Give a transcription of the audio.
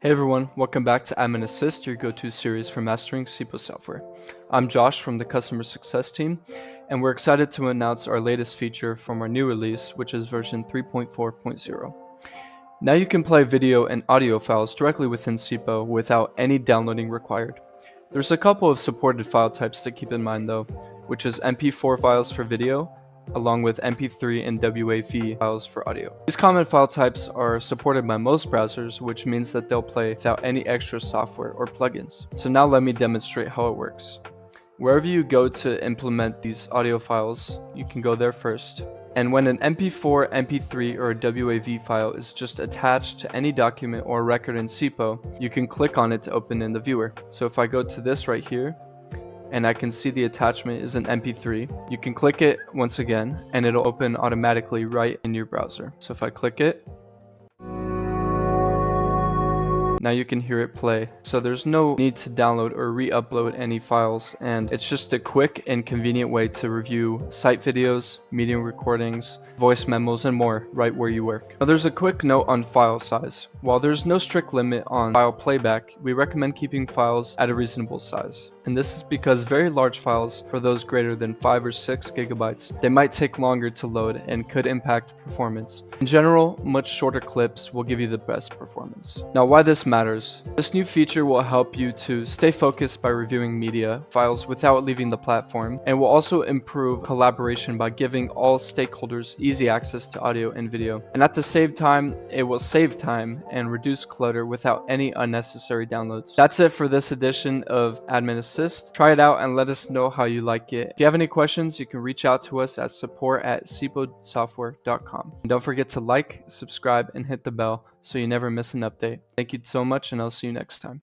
Hey everyone, welcome back to Admin Assist, your go-to series for mastering CIPO software. I'm Josh from the Customer Success team, and we're excited to announce our latest feature from our new release, which is version 3.4.0. Now you can play video and audio files directly within CIPO without any downloading required. There's a couple of supported file types to keep in mind though, which is MP4 files for video, along with MP3 and WAV files for audio. These common file types are supported by most browsers, which means that they'll play without any extra software or plugins. So now let me demonstrate how it works. Wherever you go to implement these audio files, you can go there first. And when an MP4, MP3, or a WAV file is just attached to any document or record in CIPO, you can click on it to open in the viewer. So if I go to this right here, and I can see the attachment is an MP3, you can click it once again, and it'll open automatically right in your browser. So if I click it, now you can hear it play. So there's no need to download or re-upload any files, and it's just a quick and convenient way to review site videos, meeting recordings, voice memos, and more right where you work. Now there's a quick note on file size. While there's no strict limit on file playback, we recommend keeping files at a reasonable size. And this is because very large files, for those greater than 5 or 6 gigabytes, they might take longer to load and could impact performance. In general, much shorter clips will give you the best performance. Now why this matters. This new feature will help you to stay focused by reviewing media files without leaving the platform, and will also improve collaboration by giving all stakeholders easy access to audio and video. And at the same time, it will save time and reduce clutter without any unnecessary downloads. That's it for this edition of Admin Assist. Try it out and let us know how you like it. If you have any questions, you can reach out to us at support@ciposoftware.com. And don't forget to like, subscribe, and hit the bell so you never miss an update. Thank you so much, and I'll see you next time.